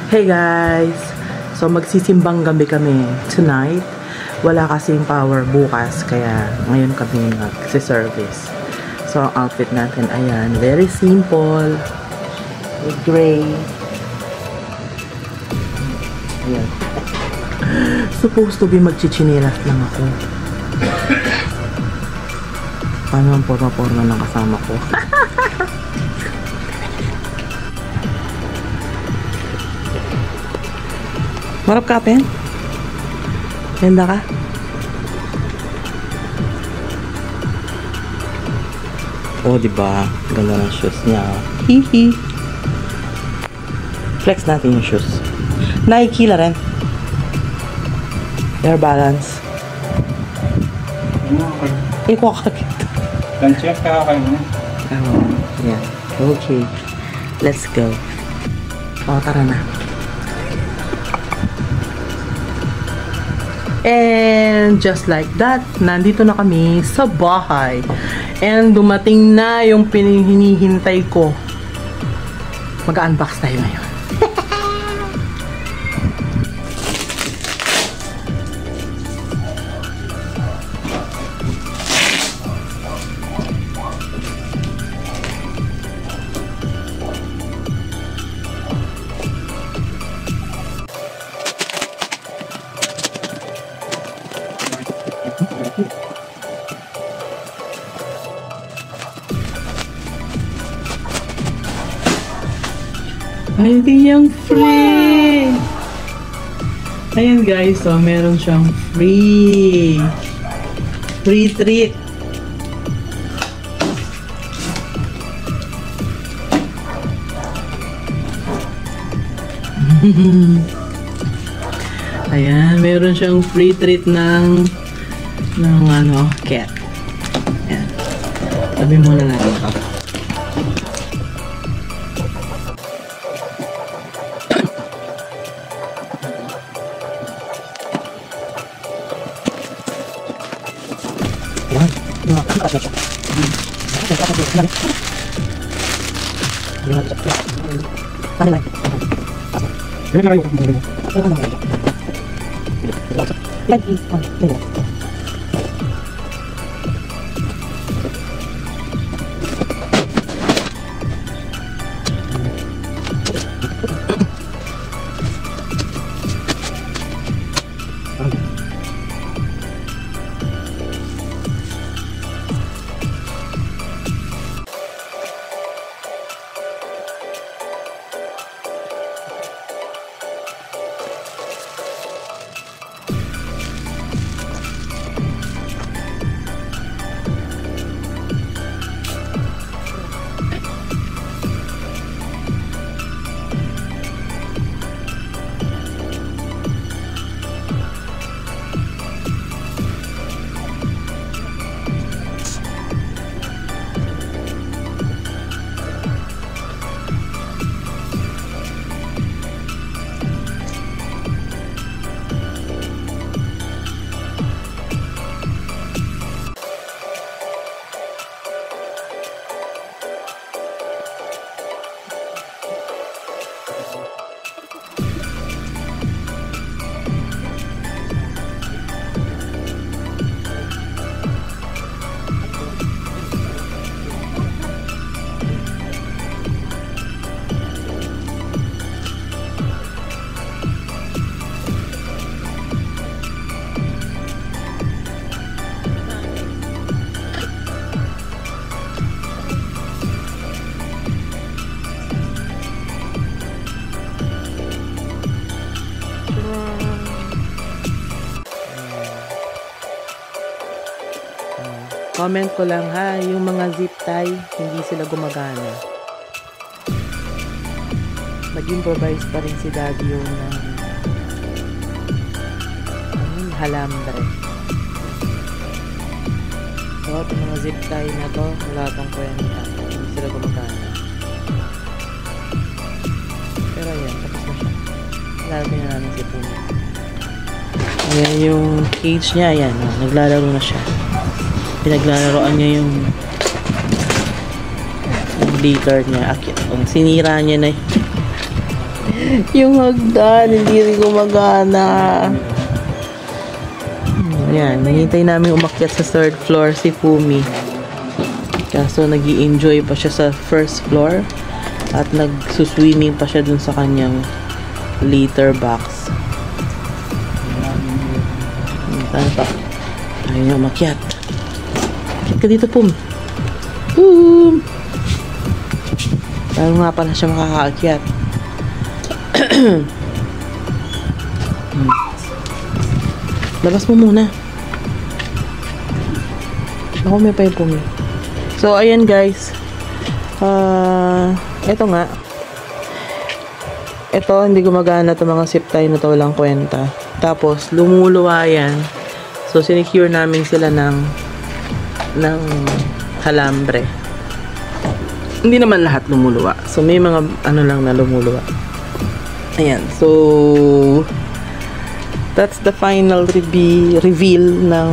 Hey guys! So magsisimbang gabi kami tonight. Wala kasing power bukas kaya ngayon kami magsi-service. So ang outfit natin ayan, very simple with gray. Ayan. Supposed to be magchichinilas lang ako. Paano ang porma-porma ng kasama ko? Marap ka, Pen? Ganda ka? Oh, diba? Ganda ng shoes niya. Hihi. Flex natin yung shoes. Nike la rin. Air Balance. Ikaw kakit. Ganchak ka kayo na. Oh, yeah. Okay. Let's go. Oh, tara na. And just like that, nandito na kami sa bahay. And dumating na yung hinihintay ko. Mag-unbox tayo ngayon. Ay, hindi yung free! Ayan guys, so meron siyang free treat. Ayan, meron siyang free treat ng ano, cat. Ayan. Sabi muna natin ito. Comment ko lang ha, yung mga zip tie, hindi sila gumagana. Mag-improvise pa rin si Daddy yung halambre. So, itong mga zip tie na to, wala tong kwenta. Hindi sila gumagana. Pero ayan, tapos na siya. Lalagyan na namin si Puma. Ayan yung cage niya, ayan. Naglalaro na siya. Pinaglalaroan niya yung litter niya. Sinira niya na Yung hagdan, hindi rin gumagana. Ayan, hinihintay namin umakyat sa third floor si Fumi. Kaso nag-i-enjoy pa siya sa first floor at nagsuswimming pa siya dun sa kanyang litter box. Saan pa? Ayaw niya umakyat. Akyat ka dito, Pum. Pum! Paano nga pala siya makakaakyat? Labas mo muna. Ako may pa yung Pumi. So, ayan guys. Ito nga. Ito, hindi gumagana itong mga zip tie na to, walang kwenta. Tapos, lumuluwa yan. So, sinecure namin sila ng halambre. Hindi naman lahat lumuluwa. So, may mga ano lang na lumuluwa. Ayan. So, that's the final reveal ng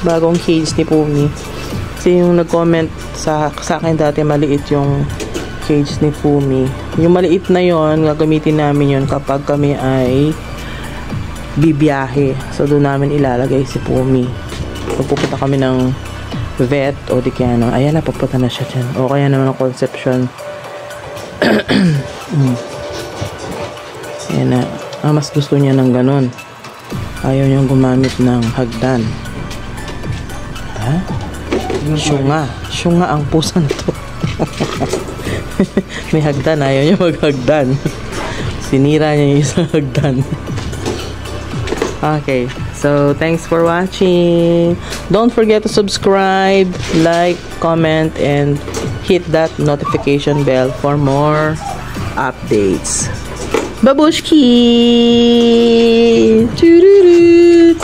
bagong cage ni Pumi. Kasi yung nag-comment sa akin dati, maliit yung cage ni Fumi. Yung maliit na yon, gagamitin namin yon kapag kami ay bibiyahe. So, doon namin ilalagay si Fumi. Pagpupunta kami ng vet o di kaya no. Ayan na, papunta na siya dyan. O kaya naman ang conception. Ayan na. Mas gusto niya ng ganun. Ayaw niyang gumamit ng hagdan. Ha? Syunga. Syunga ang pusan to. May hagdan. Ayaw niya maghagdan. Sinira niya yung isang hagdan. Okay. So, thanks for watching. Don't forget to subscribe, like, comment, and hit that notification bell for more updates. Babushki! Choo-doo-doo!